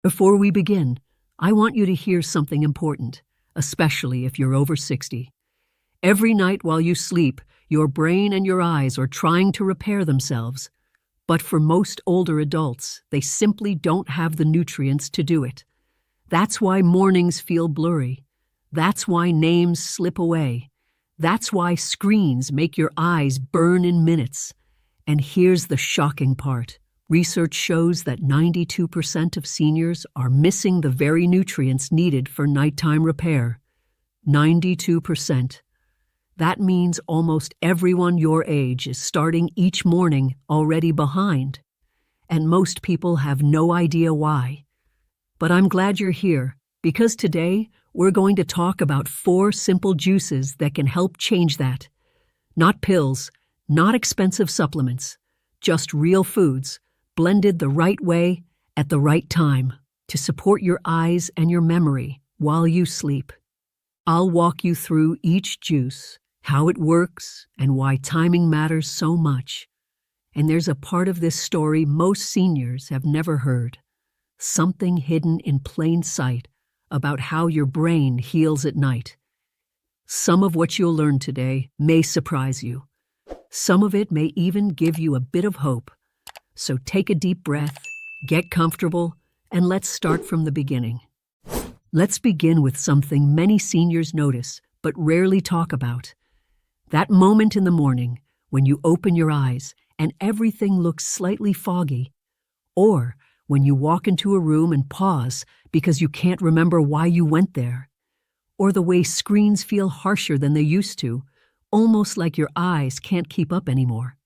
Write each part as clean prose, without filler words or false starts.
Before we begin, I want you to hear something important, especially if you're over 60. Every night while you sleep, your brain and your eyes are trying to repair themselves. But for most older adults, they simply don't have the nutrients to do it. That's why mornings feel blurry. That's why names slip away. That's why screens make your eyes burn in minutes. And here's the shocking part. Research shows that 92% of seniors are missing the very nutrients needed for nighttime repair. 92%. That means almost everyone your age is starting each morning already behind. And most people have no idea why. But I'm glad you're here, because today we're going to talk about 4 simple juices that can help change that. Not pills, not expensive supplements, just real foods, blended the right way at the right time to support your eyes and your memory while you sleep. I'll walk you through each juice, how it works, and why timing matters so much. And there's a part of this story most seniors have never heard. Something hidden in plain sight about how your brain heals at night. Some of what you'll learn today may surprise you. Some of it may even give you a bit of hope. So take a deep breath, get comfortable, and let's start from the beginning. Let's begin with something many seniors notice but rarely talk about. That moment in the morning when you open your eyes and everything looks slightly foggy, or when you walk into a room and pause because you can't remember why you went there, or the way screens feel harsher than they used to, almost like your eyes can't keep up anymore.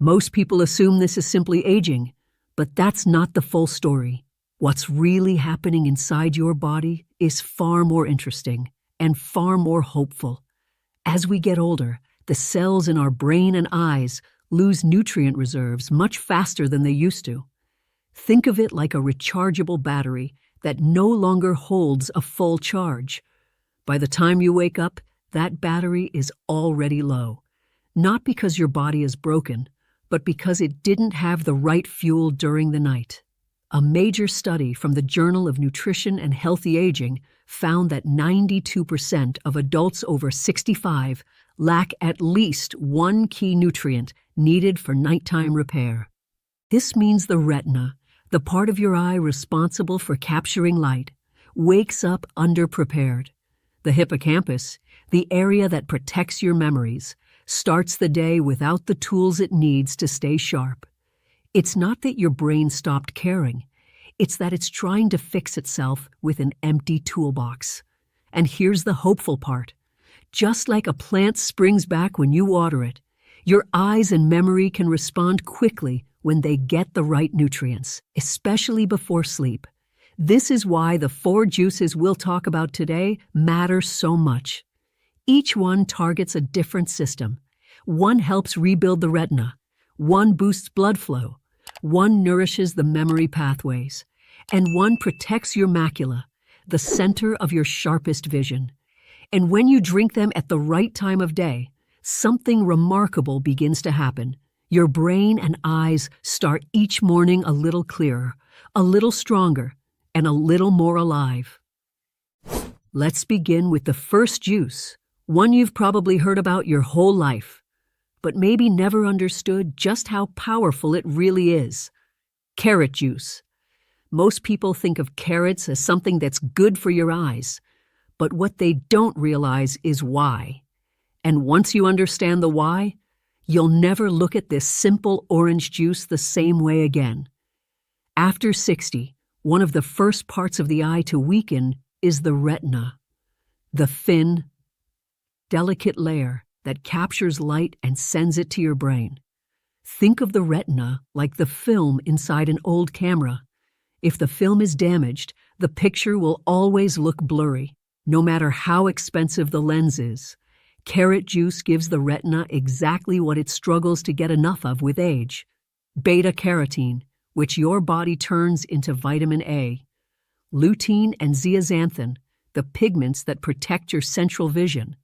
Most people assume this is simply aging, but that's not the full story. What's really happening inside your body is far more interesting and far more hopeful. As we get older, the cells in our brain and eyes lose nutrient reserves much faster than they used to. Think of it like a rechargeable battery that no longer holds a full charge. By the time you wake up, that battery is already low. Not because your body is broken, but because it didn't have the right fuel during the night. A major study from the Journal of Nutrition and Healthy Aging found that 92% of adults over 65 lack at least one key nutrient needed for nighttime repair. This means the retina, the part of your eye responsible for capturing light, wakes up underprepared. The hippocampus, the area that protects your memories, starts the day without the tools it needs to stay sharp. It's not that your brain stopped caring. It's that it's trying to fix itself with an empty toolbox. And here's the hopeful part. Just like a plant springs back when you water it, your eyes and memory can respond quickly when they get the right nutrients, especially before sleep. This is why the 4 juices we'll talk about today matter so much. Each one targets a different system. One helps rebuild the retina. One boosts blood flow. One nourishes the memory pathways. And one protects your macula, the center of your sharpest vision. And when you drink them at the right time of day, something remarkable begins to happen. Your brain and eyes start each morning a little clearer, a little stronger, and a little more alive. Let's begin with the first juice, one you've probably heard about your whole life, but maybe never understood just how powerful it really is. Carrot juice. Most people think of carrots as something that's good for your eyes, but what they don't realize is why. And once you understand the why, you'll never look at this simple orange juice the same way again. After 60, one of the first parts of the eye to weaken is the retina, the thin, delicate layer that captures light and sends it to your brain. Think of the retina like the film inside an old camera. If the film is damaged, the picture will always look blurry, no matter how expensive the lens is. Carrot juice gives the retina exactly what it struggles to get enough of with age: beta-carotene, which your body turns into vitamin A; lutein and zeaxanthin, the pigments that protect your central vision;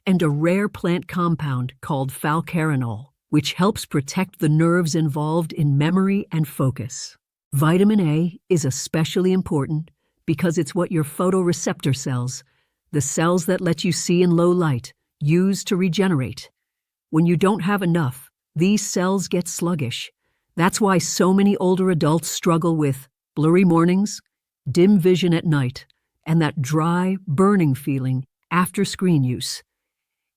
and a rare plant compound called falcarinol, which helps protect the nerves involved in memory and focus. Vitamin A is especially important because it's what your photoreceptor cells, the cells that let you see in low light, use to regenerate. When you don't have enough, these cells get sluggish. That's why so many older adults struggle with blurry mornings, dim vision at night, and that dry, burning feeling after screen use.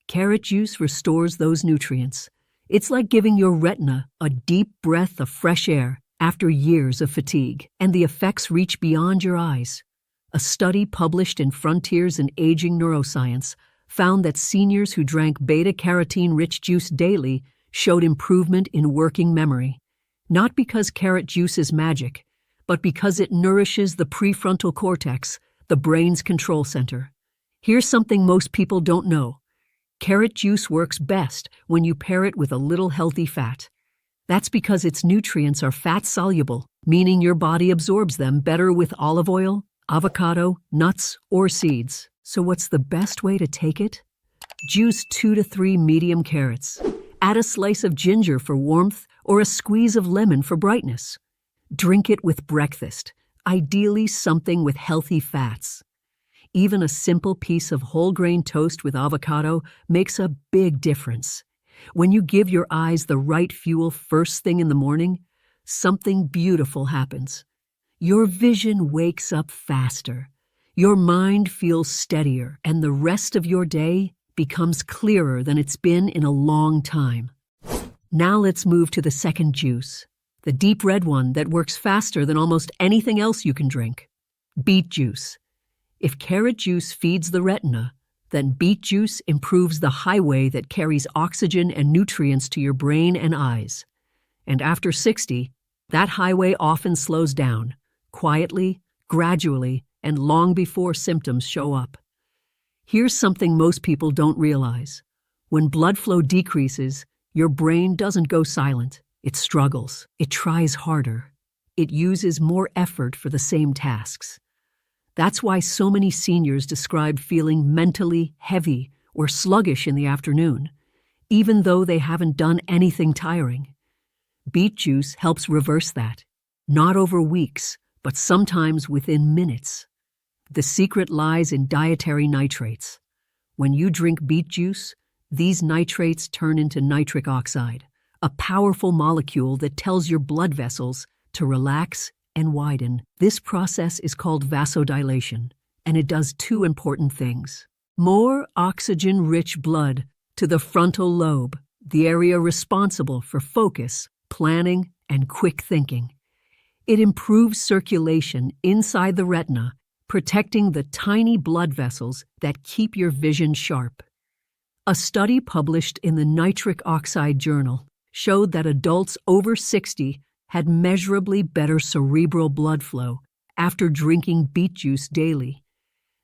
Carrot juice restores those nutrients. It's like giving your retina a deep breath of fresh air after years of fatigue, and the effects reach beyond your eyes. A study published in Frontiers in Aging Neuroscience found that seniors who drank beta-carotene-rich juice daily showed improvement in working memory. Not because carrot juice is magic, but because it nourishes the prefrontal cortex, the brain's control center. Here's something most people don't know. Carrot juice works best when you pair it with a little healthy fat. That's because its nutrients are fat-soluble, meaning your body absorbs them better with olive oil, avocado, nuts, or seeds. So what's the best way to take it? Juice 2 to 3 medium carrots. Add a slice of ginger for warmth or a squeeze of lemon for brightness. Drink it with breakfast, ideally something with healthy fats. Even a simple piece of whole grain toast with avocado makes a big difference. When you give your eyes the right fuel first thing in the morning, something beautiful happens. Your vision wakes up faster. Your mind feels steadier, and the rest of your day becomes clearer than it's been in a long time. Now let's move to the second juice, the deep red one that works faster than almost anything else you can drink. Beet juice. If carrot juice feeds the retina, then beet juice improves the highway that carries oxygen and nutrients to your brain and eyes. And after 60, that highway often slows down, quietly, gradually, and long before symptoms show up. Here's something most people don't realize. When blood flow decreases, your brain doesn't go silent. It struggles. It tries harder. It uses more effort for the same tasks. That's why so many seniors describe feeling mentally heavy or sluggish in the afternoon, even though they haven't done anything tiring. Beet juice helps reverse that, not over weeks, but sometimes within minutes. The secret lies in dietary nitrates. When you drink beet juice, these nitrates turn into nitric oxide, a powerful molecule that tells your blood vessels to relax and widen. This process is called vasodilation, and it does two important things. More oxygen-rich blood to the frontal lobe, the area responsible for focus, planning, and quick thinking. It improves circulation inside the retina, protecting the tiny blood vessels that keep your vision sharp. A study published in the Nitric Oxide Journal showed that adults over 60 had measurably better cerebral blood flow after drinking beet juice daily.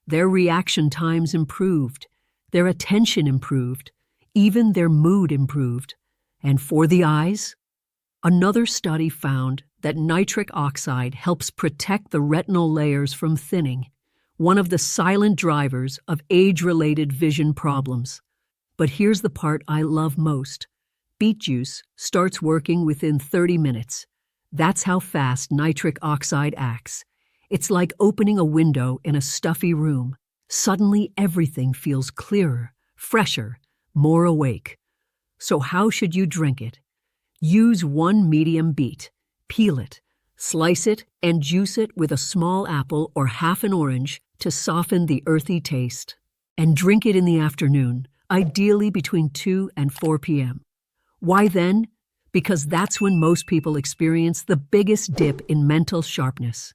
Their reaction times improved, their attention improved, even their mood improved. And for the eyes, another study found that nitric oxide helps protect the retinal layers from thinning, one of the silent drivers of age-related vision problems. But here's the part I love most. Beet juice starts working within 30 minutes. That's how fast nitric oxide acts. It's like opening a window in a stuffy room. Suddenly everything feels clearer, fresher, more awake. So how should you drink it? Use 1 medium beet. Peel it, slice it, and juice it with a small apple or half an orange to soften the earthy taste. And drink it in the afternoon, ideally between 2 and 4 p.m. Why then? Because that's when most people experience the biggest dip in mental sharpness.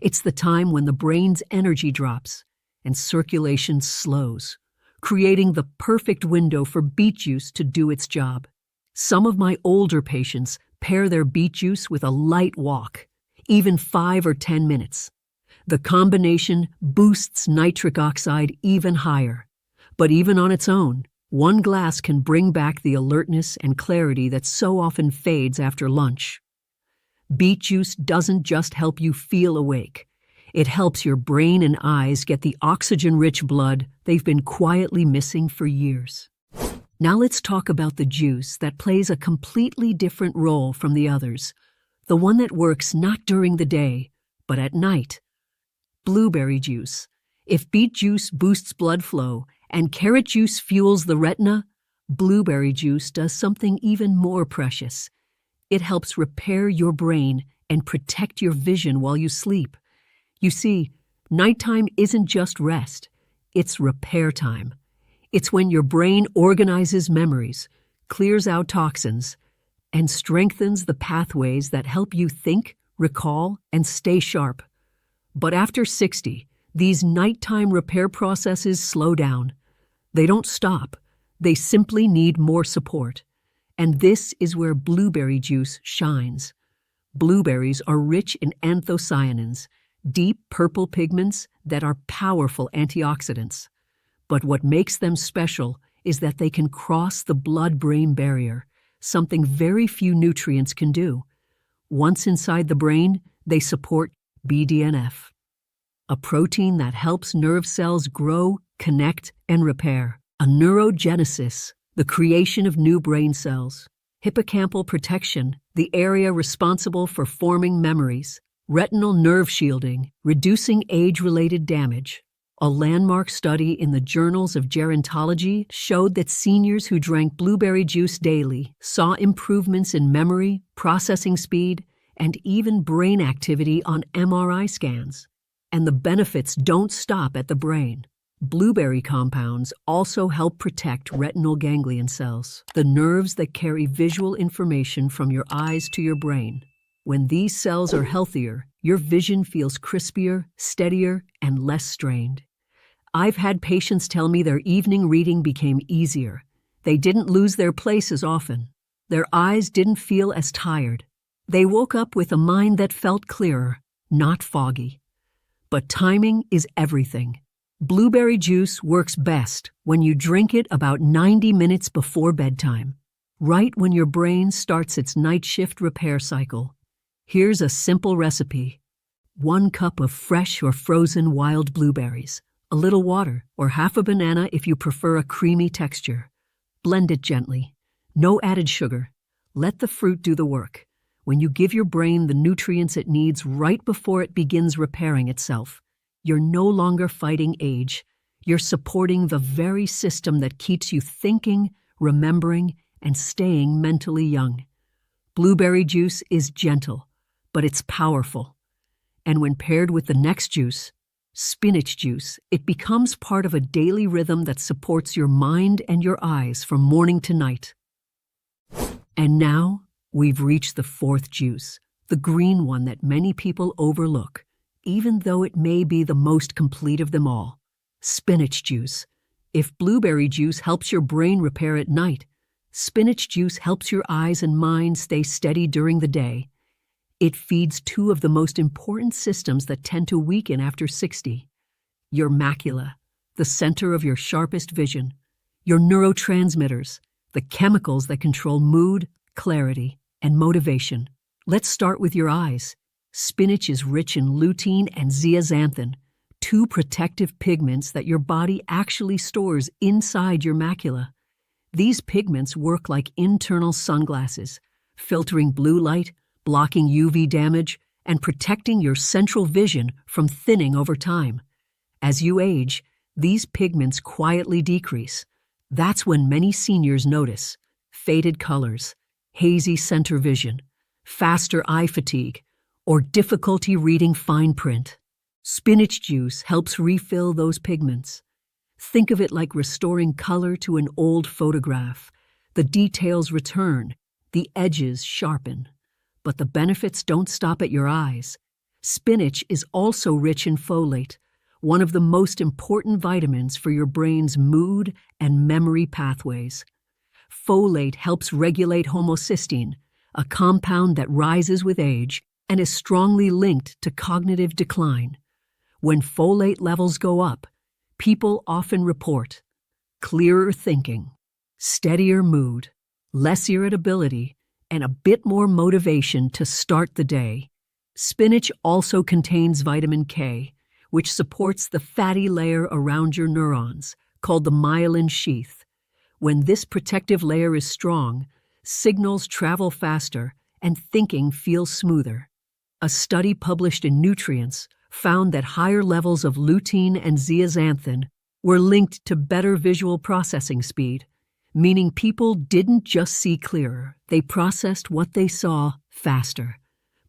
It's the time when the brain's energy drops and circulation slows, creating the perfect window for beet juice to do its job. Some of my older patients pair their beet juice with a light walk, even 5 or 10 minutes. The combination boosts nitric oxide even higher. But even on its own, 1 glass can bring back the alertness and clarity that so often fades after lunch. Beet juice doesn't just help you feel awake. It helps your brain and eyes get the oxygen-rich blood they've been quietly missing for years. Now let's talk about the juice that plays a completely different role from the others, the one that works not during the day, but at night. Blueberry juice. If beet juice boosts blood flow and carrot juice fuels the retina, blueberry juice does something even more precious. It helps repair your brain and protect your vision while you sleep. You see, nighttime isn't just rest, it's repair time. It's when your brain organizes memories, clears out toxins, and strengthens the pathways that help you think, recall, and stay sharp. But after 60, these nighttime repair processes slow down. They don't stop. They simply need more support. And this is where blueberry juice shines. Blueberries are rich in anthocyanins, deep purple pigments that are powerful antioxidants. But what makes them special is that they can cross the blood-brain barrier, something very few nutrients can do. Once inside the brain, they support BDNF, a protein that helps nerve cells grow, connect, and repair. A neurogenesis, the creation of new brain cells. Hippocampal protection, the area responsible for forming memories. Retinal nerve shielding, reducing age-related damage. A landmark study in the Journals of Gerontology showed that seniors who drank blueberry juice daily saw improvements in memory, processing speed, and even brain activity on MRI scans. And the benefits don't stop at the brain. Blueberry compounds also help protect retinal ganglion cells, the nerves that carry visual information from your eyes to your brain. When these cells are healthier, your vision feels crispier, steadier, and less strained. I've had patients tell me their evening reading became easier. They didn't lose their place as often. Their eyes didn't feel as tired. They woke up with a mind that felt clearer, not foggy. But timing is everything. Blueberry juice works best when you drink it about 90 minutes before bedtime, right when your brain starts its night shift repair cycle. Here's a simple recipe. 1 cup of fresh or frozen wild blueberries, a little water, or half a banana if you prefer a creamy texture. Blend it gently. No added sugar. Let the fruit do the work. When you give your brain the nutrients it needs right before it begins repairing itself, you're no longer fighting age. You're supporting the very system that keeps you thinking, remembering, and staying mentally young. Blueberry juice is gentle, but it's powerful. And when paired with the next juice, spinach juice, it becomes part of a daily rhythm that supports your mind and your eyes from morning to night. And now, we've reached the 4th juice, the green one that many people overlook, even though it may be the most complete of them all. Spinach juice. If blueberry juice helps your brain repair at night, spinach juice helps your eyes and mind stay steady during the day. It feeds 2 of the most important systems that tend to weaken after 60. Your macula, the center of your sharpest vision. Your neurotransmitters, the chemicals that control mood, clarity, and motivation. Let's start with your eyes. Spinach is rich in lutein and zeaxanthin, 2 protective pigments that your body actually stores inside your macula. These pigments work like internal sunglasses, filtering blue light, blocking UV damage, and protecting your central vision from thinning over time. As you age, these pigments quietly decrease. That's when many seniors notice faded colors, hazy center vision, faster eye fatigue, or difficulty reading fine print. Spinach juice helps refill those pigments. Think of it like restoring color to an old photograph. The details return, the edges sharpen. But the benefits don't stop at your eyes. Spinach is also rich in folate, one of the most important vitamins for your brain's mood and memory pathways. Folate helps regulate homocysteine, a compound that rises with age and is strongly linked to cognitive decline. When folate levels go up, people often report clearer thinking, steadier mood, less irritability, and a bit more motivation to start the day. Spinach also contains vitamin K, which supports the fatty layer around your neurons, called the myelin sheath. When this protective layer is strong, signals travel faster and thinking feels smoother. A study published in Nutrients found that higher levels of lutein and zeaxanthin were linked to better visual processing speed, meaning people didn't just see clearer, they processed what they saw faster.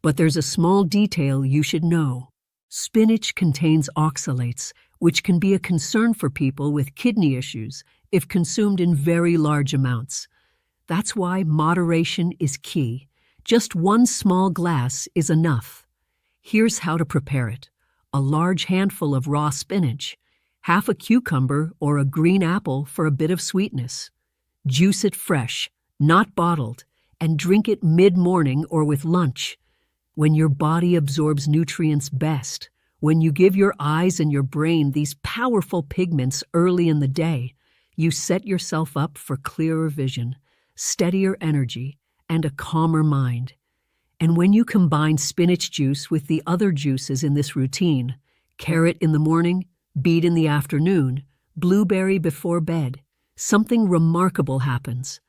But there's a small detail you should know. Spinach contains oxalates, which can be a concern for people with kidney issues if consumed in very large amounts. That's why moderation is key. Just one small glass is enough. Here's how to prepare it. A large handful of raw spinach, half a cucumber or a green apple for a bit of sweetness. Juice it fresh, not bottled, and drink it mid-morning or with lunch. When your body absorbs nutrients best, when you give your eyes and your brain these powerful pigments early in the day, you set yourself up for clearer vision, steadier energy, and a calmer mind. And when you combine spinach juice with the other juices in this routine, carrot in the morning, beet in the afternoon, blueberry before bed, something remarkable happens.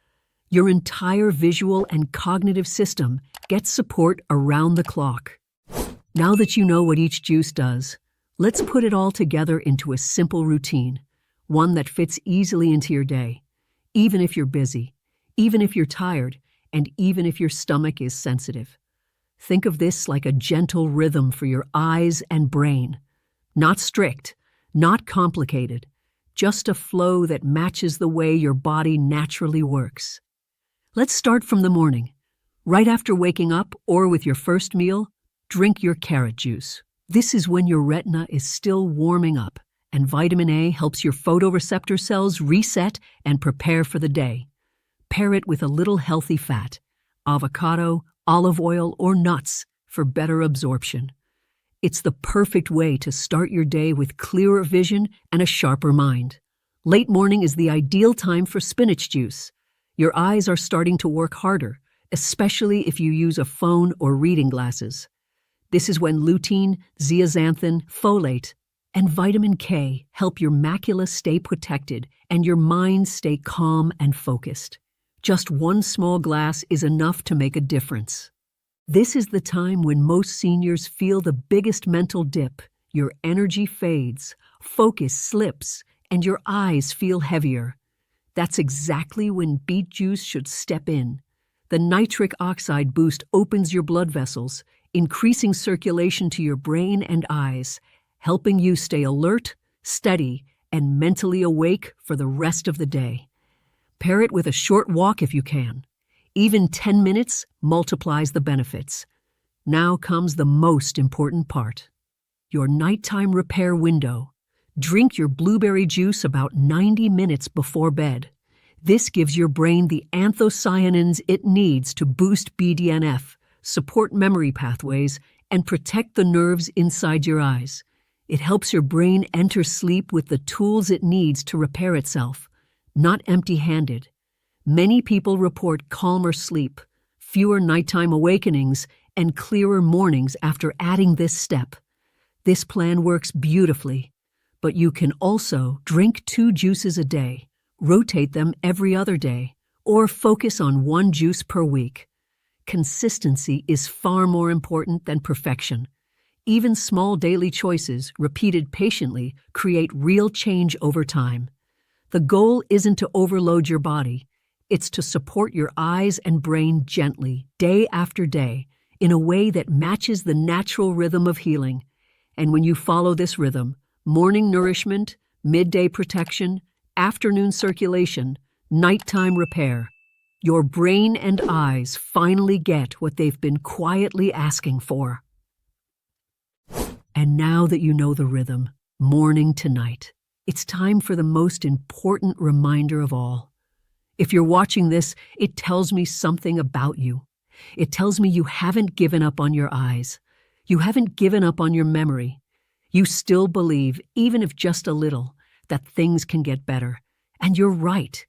Your entire visual and cognitive system gets support around the clock. Now that you know what each juice does, let's put it all together into a simple routine, one that fits easily into your day, even if you're busy, even if you're tired, and even if your stomach is sensitive. Think of this like a gentle rhythm for your eyes and brain. Not strict, not complicated, just a flow that matches the way your body naturally works. Let's start from the morning. Right after waking up or with your first meal, drink your carrot juice. This is when your retina is still warming up, and vitamin A helps your photoreceptor cells reset and prepare for the day. Pair it with a little healthy fat, avocado, olive oil, or nuts for better absorption. It's the perfect way to start your day with clearer vision and a sharper mind. Late morning is the ideal time for spinach juice. Your eyes are starting to work harder, especially if you use a phone or reading glasses. This is when lutein, zeaxanthin, folate, and vitamin K help your macula stay protected and your mind stay calm and focused. Just one small glass is enough to make a difference. This is the time when most seniors feel the biggest mental dip. Your energy fades, focus slips, and your eyes feel heavier. That's exactly when beet juice should step in. The nitric oxide boost opens your blood vessels, increasing circulation to your brain and eyes, helping you stay alert, steady, and mentally awake for the rest of the day. Pair it with a short walk if you can. Even 10 minutes multiplies the benefits. Now comes the most important part. Your nighttime repair window. Drink your blueberry juice about 90 minutes before bed. This gives your brain the anthocyanins it needs to boost BDNF, support memory pathways, and protect the nerves inside your eyes. It helps your brain enter sleep with the tools it needs to repair itself, not empty-handed. Many people report calmer sleep, fewer nighttime awakenings, and clearer mornings after adding this step. This plan works beautifully, but you can also drink 2 juices a day, rotate them every other day, or focus on 1 juice per week. Consistency is far more important than perfection. Even small daily choices, repeated patiently, create real change over time. The goal isn't to overload your body. It's to support your eyes and brain gently, day after day, in a way that matches the natural rhythm of healing. And when you follow this rhythm, morning nourishment, midday protection, afternoon circulation, nighttime repair, your brain and eyes finally get what they've been quietly asking for. And now that you know the rhythm, morning to night, it's time for the most important reminder of all. If you're watching this, it tells me something about you. It tells me you haven't given up on your eyes. You haven't given up on your memory. You still believe, even if just a little, that things can get better. And you're right.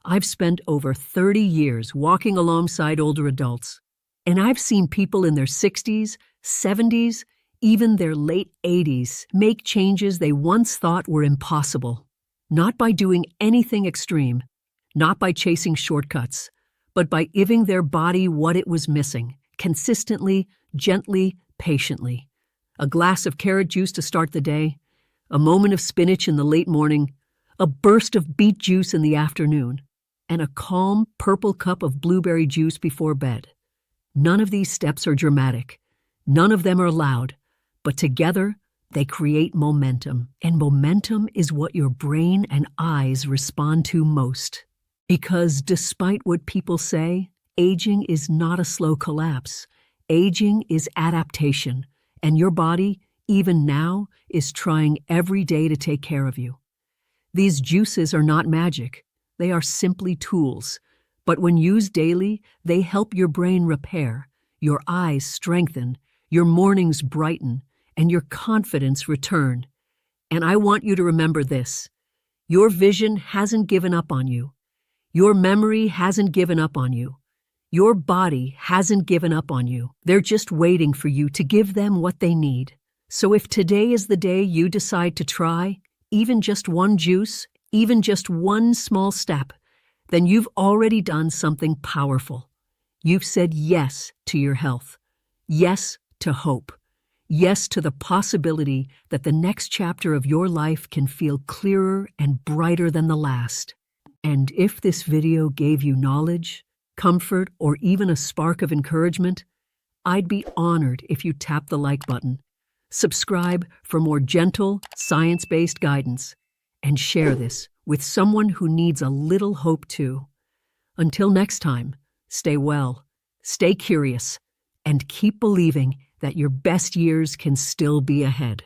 I've spent over 30 years walking alongside older adults, and I've seen people in their 60s, 70s, even their late 80s make changes they once thought were impossible. Not by doing anything extreme, not by chasing shortcuts, but by giving their body what it was missing, consistently, gently, patiently. A glass of carrot juice to start the day, a moment of spinach in the late morning, a burst of beet juice in the afternoon, and a calm purple cup of blueberry juice before bed. None of these steps are dramatic. None of them are loud, but together they create momentum, and momentum is what your brain and eyes respond to most. Because despite what people say, aging is not a slow collapse. Aging is adaptation, and your body, even now, is trying every day to take care of you. These juices are not magic. They are simply tools. But when used daily, they help your brain repair, your eyes strengthen, your mornings brighten, and your confidence return. And I want you to remember this. Your vision hasn't given up on you. Your memory hasn't given up on you. Your body hasn't given up on you. They're just waiting for you to give them what they need. So if today is the day you decide to try, even just one juice, even just one small step, then you've already done something powerful. You've said yes to your health, yes to hope, yes to the possibility that the next chapter of your life can feel clearer and brighter than the last. And if this video gave you knowledge, comfort, or even a spark of encouragement, I'd be honored if you tap the like button, subscribe for more gentle, science-based guidance, and share this with someone who needs a little hope too. Until next time, stay well, stay curious, and keep believing that your best years can still be ahead.